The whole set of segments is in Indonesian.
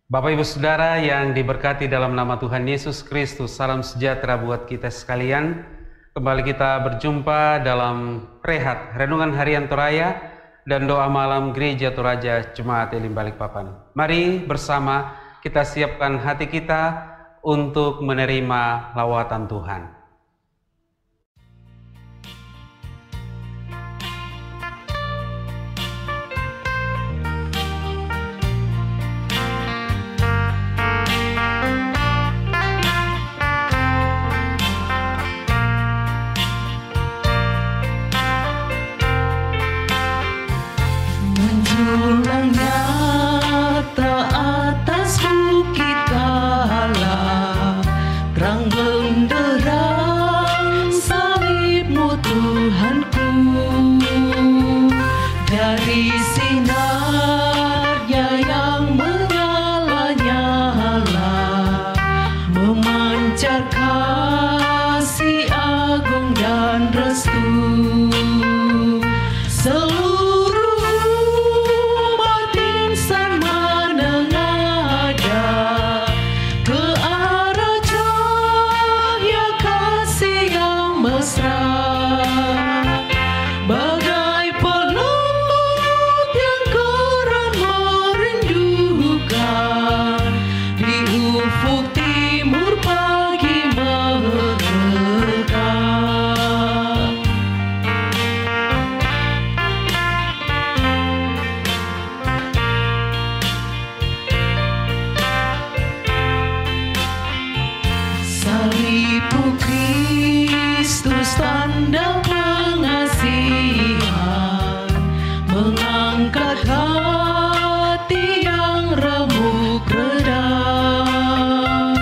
Bapak Ibu Saudara yang diberkati dalam nama Tuhan Yesus Kristus, salam sejahtera buat kita sekalian. Kembali kita berjumpa dalam Rehat, Renungan Harian Toraya dan Doa Malam Gereja Toraja Jemaat Elim Balikpapan. Mari bersama kita siapkan hati kita untuk menerima lawatan Tuhan. Menjulang nyata atas bukit Allah, terang benderang salibmu Tuhanku. Dari sinarnya yang menyala-nyala, memancar kasih agung dan restu. Bagai peluk yang keran merindukan, di ufuk timur pagi merekam. Salibmu Kristus tanda pengasihan, mengangkat hati yang remuk redam,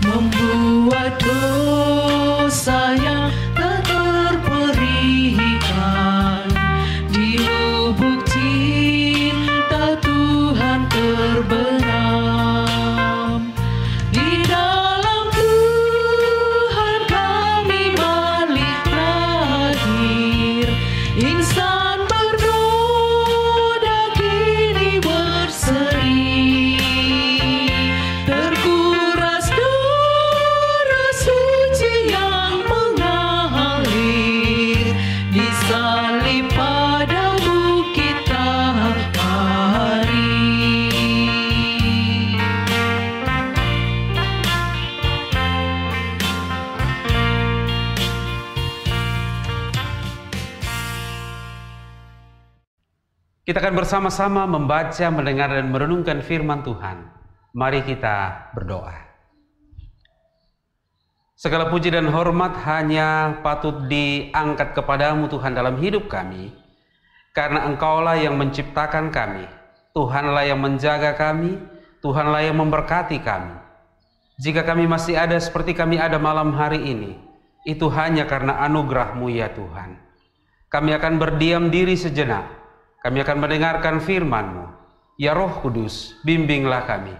membuat dosa yang tak terperikan, di lubuk cinta Tuhan terbenam. Di dalam Tuhan kami balik terakhir, insan bernoda kini berseri, terkuras darah suci yang mengalir, disalib pada bukit Kalvari. Kita akan bersama-sama membaca, mendengar, dan merenungkan firman Tuhan. Mari kita berdoa. Segala puji dan hormat hanya patut diangkat kepadamu Tuhan dalam hidup kami, karena Engkaulah yang menciptakan kami, Tuhanlah yang menjaga kami, Tuhanlah yang memberkati kami. Jika kami masih ada seperti kami ada malam hari ini, itu hanya karena anugerah-Mu ya Tuhan. Kami akan berdiam diri sejenak. Kami akan mendengarkan firman-Mu. Ya Roh Kudus, bimbinglah kami,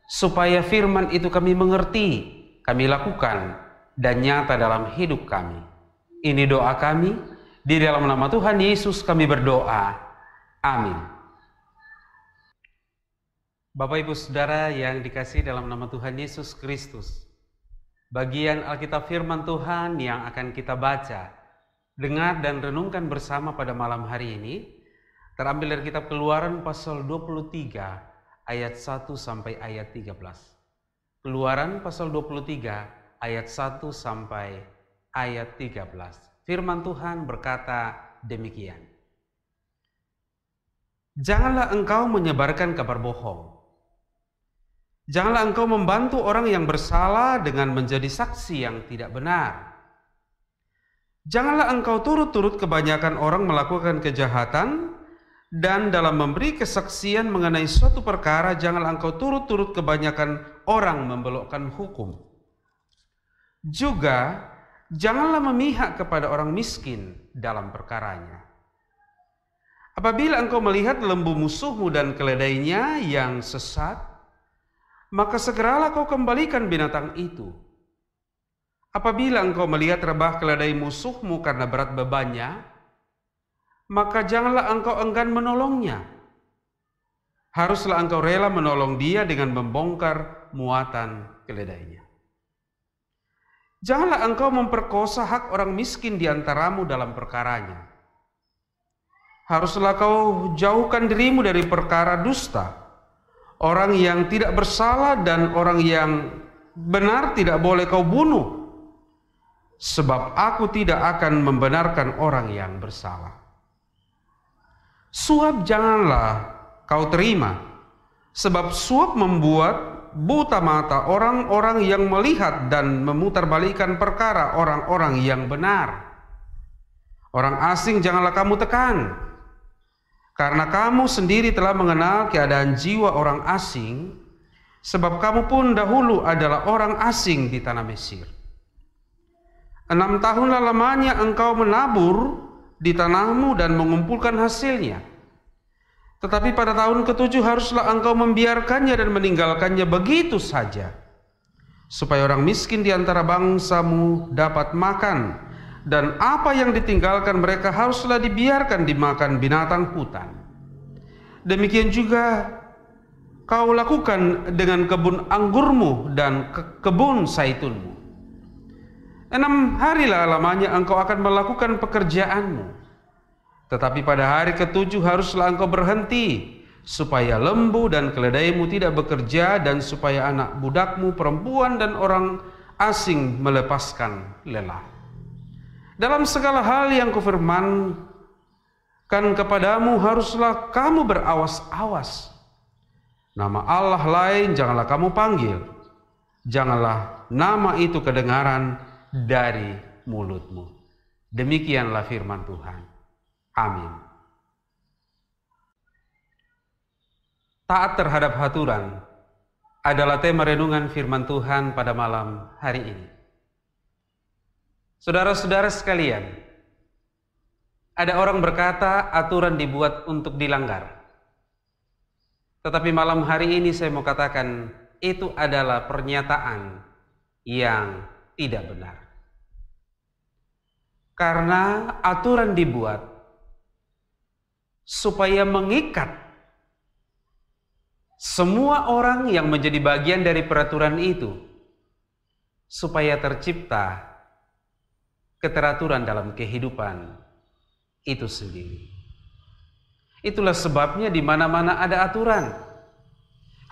supaya firman itu kami mengerti, kami lakukan, dan nyata dalam hidup kami. Ini doa kami, di dalam nama Tuhan Yesus kami berdoa. Amin. Bapak Ibu Saudara yang dikasihi dalam nama Tuhan Yesus Kristus, bagian Alkitab firman Tuhan yang akan kita baca, dengar dan renungkan bersama pada malam hari ini terambil dari kitab Keluaran pasal 23 ayat 1 sampai ayat 13. Keluaran pasal 23 ayat 1 sampai ayat 13. Firman Tuhan berkata demikian. Janganlah engkau menyebarkan kabar bohong. Janganlah engkau membantu orang yang bersalah dengan menjadi saksi yang tidak benar. Janganlah engkau turut-turut kebanyakan orang melakukan kejahatan, dan dalam memberi kesaksian mengenai suatu perkara, janganlah engkau turut-turut kebanyakan orang membelokkan hukum. Juga, janganlah memihak kepada orang miskin dalam perkaranya. Apabila engkau melihat lembu musuhmu dan keledainya yang sesat, maka segeralah kau kembalikan binatang itu. Apabila engkau melihat rebah keledai musuhmu karena berat bebannya, maka janganlah engkau enggan menolongnya. haruslah engkau rela menolong dia dengan membongkar muatan keledainya. Janganlah engkau memperkosa hak orang miskin di antaramu dalam perkaranya. Haruslah kau jauhkan dirimu dari perkara dusta, orang yang tidak bersalah dan orang yang benar tidak boleh kau bunuh, sebab aku tidak akan membenarkan orang yang bersalah. Suap janganlah kau terima, sebab suap membuat buta mata orang-orang yang melihat dan memutarbalikkan perkara orang-orang yang benar. Orang asing janganlah kamu tekan, karena kamu sendiri telah mengenal keadaan jiwa orang asing, sebab kamu pun dahulu adalah orang asing di tanah Mesir. 6 tahunlah lamanya engkau menabur di tanahmu dan mengumpulkan hasilnya. Tetapi pada tahun ke-7 haruslah engkau membiarkannya dan meninggalkannya begitu saja, supaya orang miskin di antara bangsamu dapat makan, dan apa yang ditinggalkan mereka haruslah dibiarkan dimakan binatang hutan. Demikian juga kau lakukan dengan kebun anggurmu dan kebun zaitunmu. 6 harilah lamanya engkau akan melakukan pekerjaanmu. Tetapi pada hari ke-7 haruslah engkau berhenti, supaya lembu dan keledaimu tidak bekerja, dan supaya anak budakmu perempuan dan orang asing melepaskan lelah. Dalam segala hal yang kufirmankan kepadamu haruslah kamu berawas-awas. Nama Allah lain janganlah kamu panggil, janganlah nama itu kedengaran dari mulutmu. Demikianlah firman Tuhan. Amin. Taat terhadap aturan adalah tema renungan firman Tuhan pada malam hari ini. Saudara-saudara sekalian, ada orang berkata aturan dibuat untuk dilanggar. Tetapi malam hari ini saya mau katakan itu adalah pernyataan yang tidak benar. Karena aturan dibuat supaya mengikat semua orang yang menjadi bagian dari peraturan itu, supaya tercipta keteraturan dalam kehidupan itu sendiri. Itulah sebabnya di mana-mana ada aturan.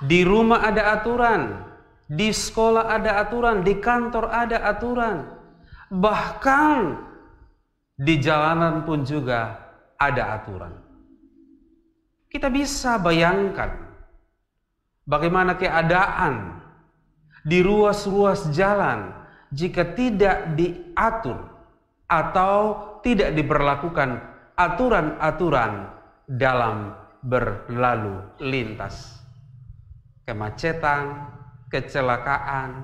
Di rumah ada aturan, di sekolah ada aturan, di kantor ada aturan. Bahkan di jalanan pun juga ada aturan. Kita bisa bayangkan bagaimana keadaan di ruas-ruas jalan jika tidak diatur atau tidak diberlakukan aturan-aturan dalam berlalu lintas. Kemacetan, kecelakaan,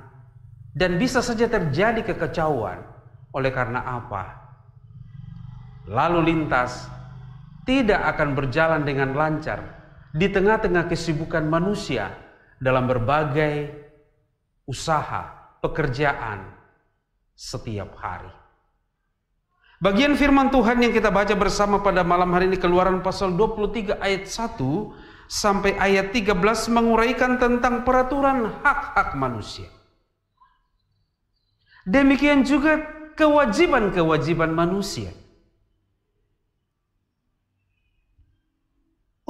dan bisa saja terjadi kekacauan. Oleh karena apa? Lalu lintas tidak akan berjalan dengan lancar di tengah-tengah kesibukan manusia dalam berbagai usaha, pekerjaan setiap hari. Bagian firman Tuhan yang kita baca bersama pada malam hari ini, Keluaran pasal 23 ayat 1 sampai ayat 13, menguraikan tentang peraturan hak-hak manusia. Demikian juga kewajiban-kewajiban manusia.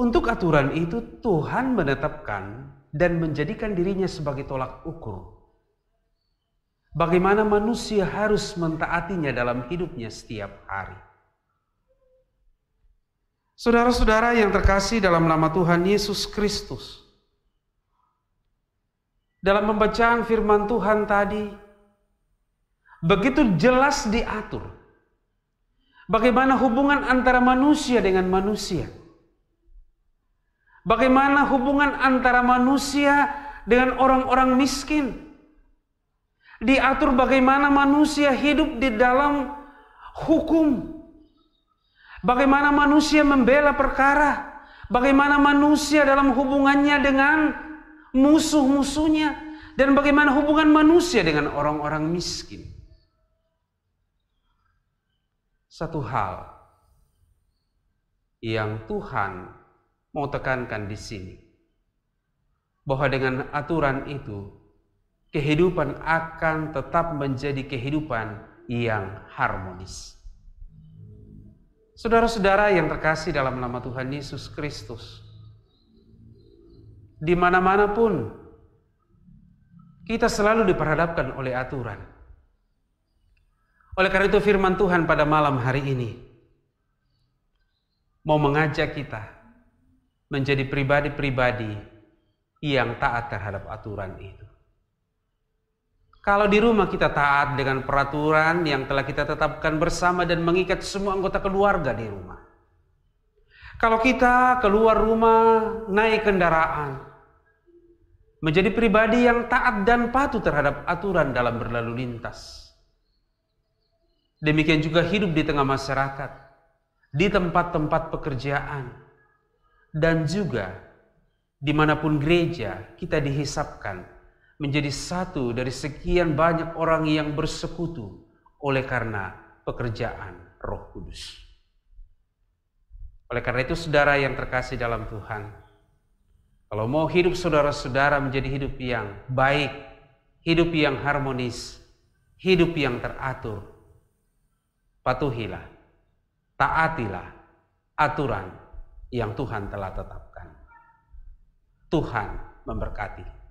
Untuk aturan itu Tuhan menetapkan dan menjadikan dirinya sebagai tolak ukur bagaimana manusia harus mentaatinya dalam hidupnya setiap hari. Saudara-saudara yang terkasih dalam nama Tuhan Yesus Kristus, dalam pembacaan firman Tuhan tadi, begitu jelas diatur bagaimana hubungan antara manusia dengan manusia. Bagaimana hubungan antara manusia dengan orang-orang miskin. Diatur bagaimana manusia hidup di dalam hukum. Bagaimana manusia membela perkara. Bagaimana manusia dalam hubungannya dengan musuh-musuhnya. Dan bagaimana hubungan manusia dengan orang-orang miskin. Satu hal yang Tuhan mau tekankan di sini. bahwa dengan aturan itu kehidupan akan tetap menjadi kehidupan yang harmonis. Saudara-saudara yang terkasih dalam nama Tuhan Yesus Kristus, di mana-mana pun kita selalu diperhadapkan oleh aturan. Oleh karena itu firman Tuhan pada malam hari ini mau mengajak kita menjadi pribadi-pribadi yang taat terhadap aturan itu. Kalau di rumah kita taat dengan peraturan yang telah kita tetapkan bersama dan mengikat semua anggota keluarga di rumah. Kalau kita keluar rumah, naik kendaraan, menjadi pribadi yang taat dan patuh terhadap aturan dalam berlalu lintas. Demikian juga hidup di tengah masyarakat, di tempat-tempat pekerjaan, dan juga dimanapun gereja kita dihisapkan menjadi satu dari sekian banyak orang yang bersekutu oleh karena pekerjaan Roh Kudus. Oleh karena itu saudara yang terkasih dalam Tuhan, kalau mau hidup saudara-saudara menjadi hidup yang baik, hidup yang harmonis, hidup yang teratur, patuhilah, taatilah aturan yang Tuhan telah tetapkan. Tuhan memberkati.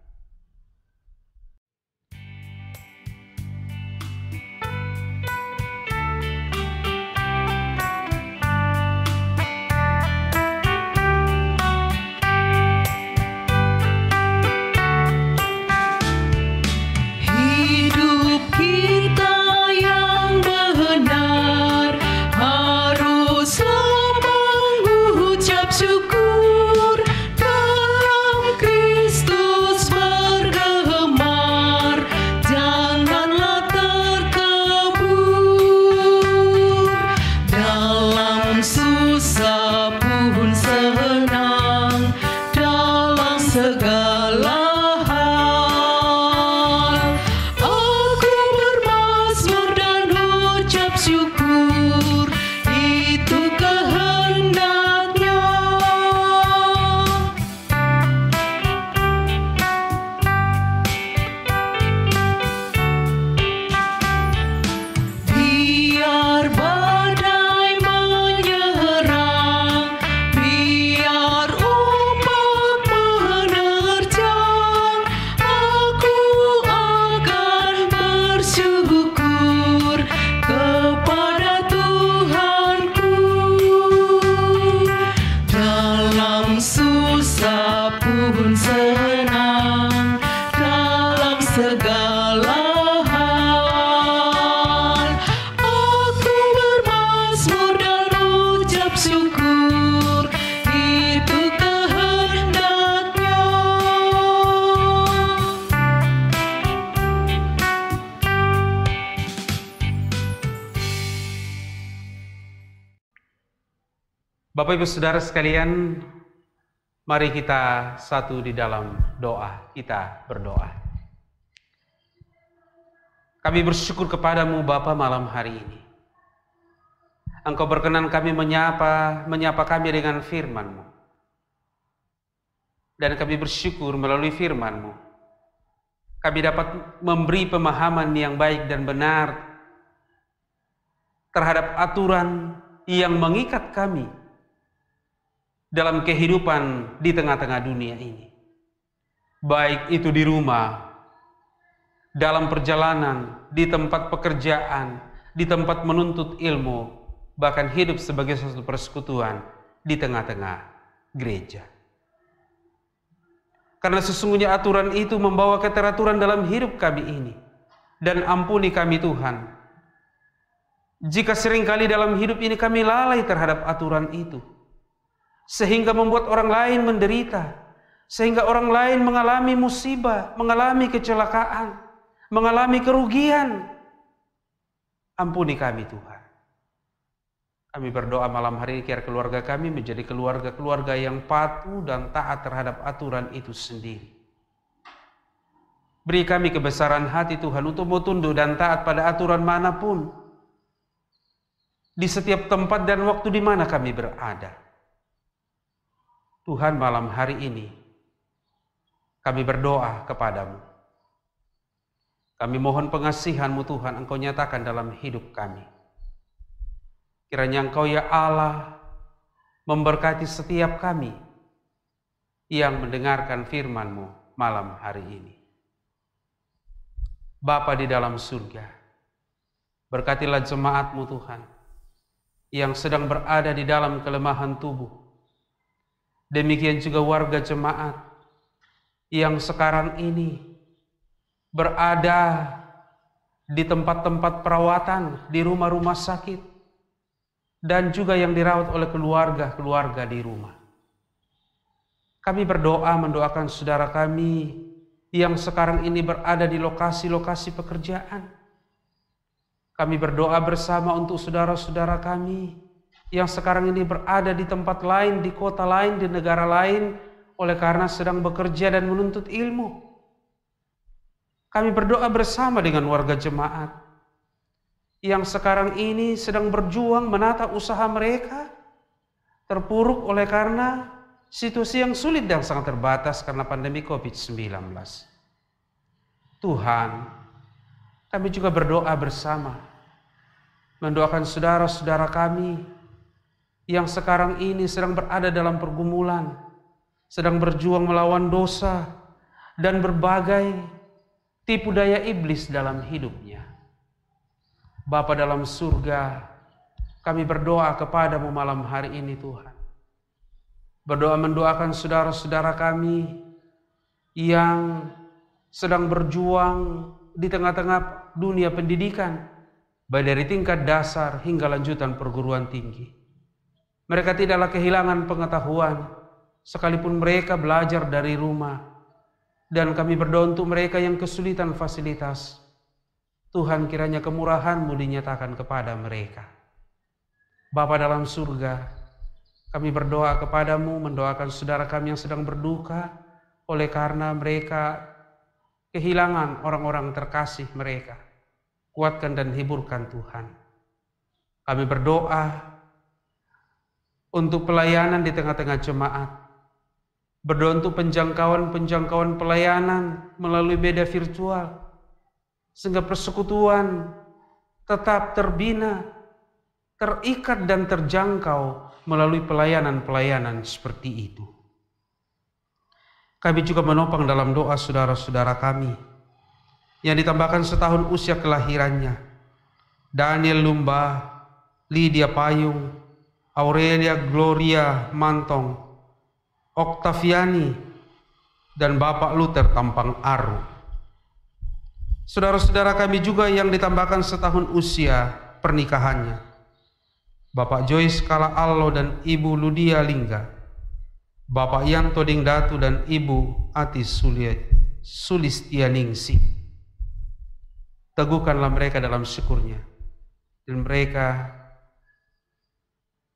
Hidup kita yang benar haruslah mengucap syukur, dalam Kristus bergemar, janganlah terkebur, dalam susah pun senang, dalam segala hal aku bermazmur dan ucap syukur, itu kehendaknya. Biar badai menyerang, biar ombak menerjang, aku akan bersyukur kepada Tuhanku. Dalam susah pun senang, dalam segala hal aku bermazmur dan ucap syukur, itu kehendaknya. Bapak Ibu Saudara sekalian, mari kita satu di dalam doa. Kita berdoa. Kami bersyukur kepadamu Bapa malam hari ini. Engkau berkenan kami menyapa kami dengan firman-Mu. Dan kami bersyukur melalui firman-Mu, kami dapat memberi pemahaman yang baik dan benar terhadap aturan yang mengikat kami dalam kehidupan di tengah-tengah dunia ini. Baik itu di rumah, dalam perjalanan, di tempat pekerjaan, di tempat menuntut ilmu, bahkan hidup sebagai suatu persekutuan di tengah-tengah gereja. Karena sesungguhnya aturan itu membawa keteraturan dalam hidup kami ini. Dan ampuni kami Tuhan, jika seringkali dalam hidup ini kami lalai terhadap aturan itu, sehingga membuat orang lain menderita, sehingga orang lain mengalami musibah, mengalami kecelakaan, mengalami kerugian. Ampuni kami Tuhan. Kami berdoa malam hari ini biar keluarga kami menjadi keluarga-keluarga yang patuh dan taat terhadap aturan itu sendiri. Beri kami kebesaran hati Tuhan untuk mau tunduk dan taat pada aturan manapun, di setiap tempat dan waktu di mana kami berada. Tuhan malam hari ini, kami berdoa kepadamu. Kami mohon pengasihan-Mu Tuhan, Engkau nyatakan dalam hidup kami. Kiranya Engkau ya Allah memberkati setiap kami yang mendengarkan firman-Mu malam hari ini. Bapa di dalam surga, berkatilah jemaat-Mu Tuhan yang sedang berada di dalam kelemahan tubuh. Demikian juga warga jemaat yang sekarang ini berada di tempat-tempat perawatan, di rumah-rumah sakit, dan juga yang dirawat oleh keluarga-keluarga di rumah. Kami berdoa mendoakan saudara kami yang sekarang ini berada di lokasi-lokasi pekerjaan. Kami berdoa bersama untuk saudara-saudara kami yang sekarang ini berada di tempat lain, di kota lain, di negara lain, oleh karena sedang bekerja dan menuntut ilmu. Kami berdoa bersama dengan warga jemaat yang sekarang ini sedang berjuang menata usaha mereka, terpuruk oleh karena situasi yang sulit dan sangat terbatas karena pandemi COVID-19. Tuhan, kami juga berdoa bersama, mendoakan saudara-saudara kami yang sekarang ini sedang berada dalam pergumulan, sedang berjuang melawan dosa dan berbagai tipu daya iblis dalam hidupnya. Bapa dalam surga, kami berdoa kepadamu malam hari ini Tuhan. Berdoa mendoakan saudara-saudara kami yang sedang berjuang di tengah-tengah dunia pendidikan, baik dari tingkat dasar hingga lanjutan perguruan tinggi. Mereka tidaklah kehilangan pengetahuan, sekalipun mereka belajar dari rumah. Dan kami berdoa untuk mereka yang kesulitan fasilitas. Tuhan, kiranya kemurahan-Mu dinyatakan kepada mereka. Bapa dalam surga, kami berdoa kepadamu, mendoakan saudara kami yang sedang berduka oleh karena mereka kehilangan orang-orang terkasih mereka. Kuatkan dan hiburkan Tuhan. Kami berdoa untuk pelayanan di tengah-tengah jemaat. Berdoa untuk penjangkauan pelayanan melalui media virtual, sehingga persekutuan tetap terbina, terikat dan terjangkau melalui pelayanan-pelayanan seperti itu. Kami juga menopang dalam doa saudara-saudara kami yang ditambahkan setahun usia kelahirannya. Daniel Lumba, Lydia Payung, Aurelia Gloria Mantong, Oktaviani, dan Bapak Luther Tampang Aru. Saudara-saudara kami juga yang ditambahkan setahun usia pernikahannya. Bapak Joyce Kala Allo dan Ibu Ludia Lingga, Bapak Yanto Dingdatu dan Ibu Ati Sulistianingsi. Teguhkanlah mereka dalam syukurnya, dan mereka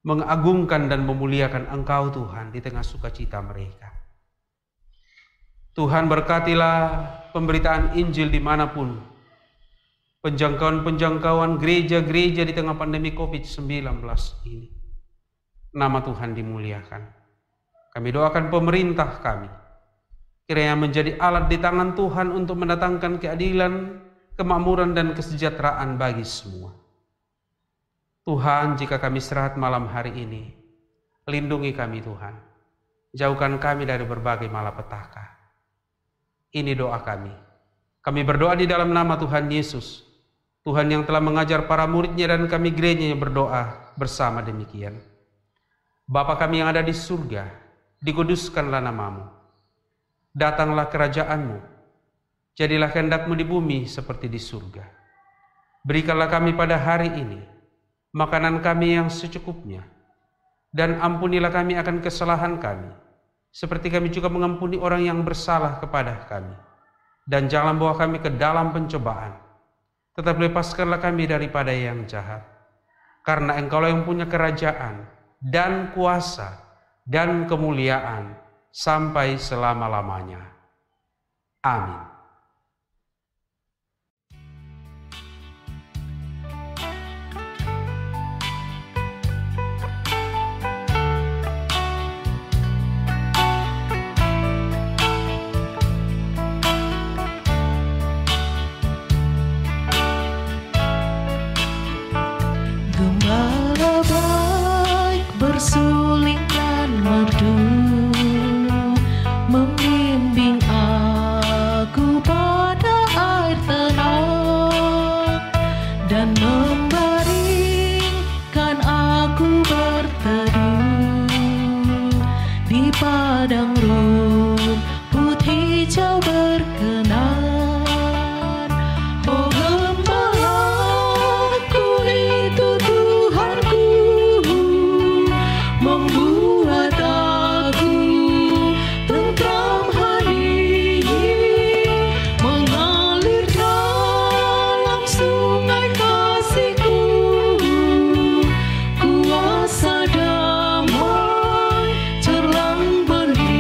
mengagungkan dan memuliakan Engkau Tuhan di tengah sukacita mereka. Tuhan, berkatilah pemberitaan Injil dimanapun, penjangkauan gereja-gereja di tengah pandemi COVID-19 ini. Nama Tuhan dimuliakan. Kami doakan pemerintah kami, kiranya menjadi alat di tangan Tuhan untuk mendatangkan keadilan, kemakmuran dan kesejahteraan bagi semua. Tuhan, jika kami istirahat malam hari ini, lindungi kami Tuhan. Jauhkan kami dari berbagai malapetaka. Ini doa kami. Kami berdoa di dalam nama Tuhan Yesus, Tuhan yang telah mengajar para muridnya dan kami gerejanya berdoa bersama demikian. Bapa kami yang ada di surga, dikuduskanlah namamu. Datanglah kerajaan-Mu. Jadilah kehendak-Mu di bumi seperti di surga. Berikanlah kami pada hari ini makanan kami yang secukupnya, dan ampunilah kami akan kesalahan kami, seperti kami juga mengampuni orang yang bersalah kepada kami. Dan jangan bawa kami ke dalam pencobaan, tetapi lepaskanlah kami daripada yang jahat. Karena Engkaulah yang punya kerajaan, dan kuasa, dan kemuliaan, sampai selama-lamanya. Amin. hijau berkenan. Oh gembalaku itu Tuhanku, membuat aku tentram hati, mengalir dalam sungai kasih-Ku, kuasa damai cerlang bening.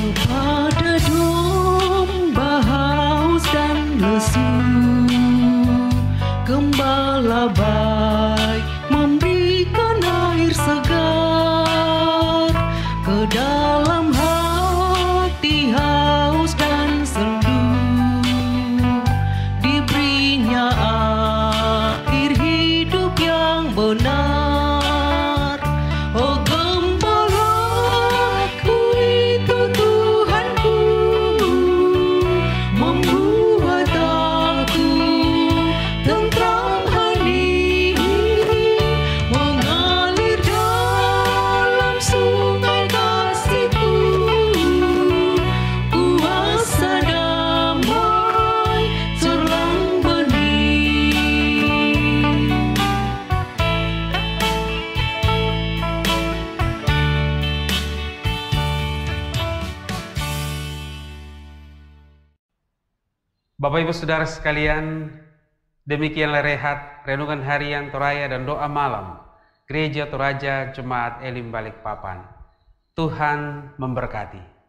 Kepada domba haus dan lesu, gembala baik memberikan air segar. Ke dalam hati haus dan sendu, diberinya air hidup yang benar. Oh gembalaku itu Tuhanku, membuat aku tentram hati, mengalir dalam sungai kasih-Ku, kuasa damai cerlang bening. Bapak Ibu Saudara sekalian, demikianlah rehat renungan harian Toraya dan doa malam Gereja Toraja Jemaat Elim Balikpapan. Tuhan memberkati.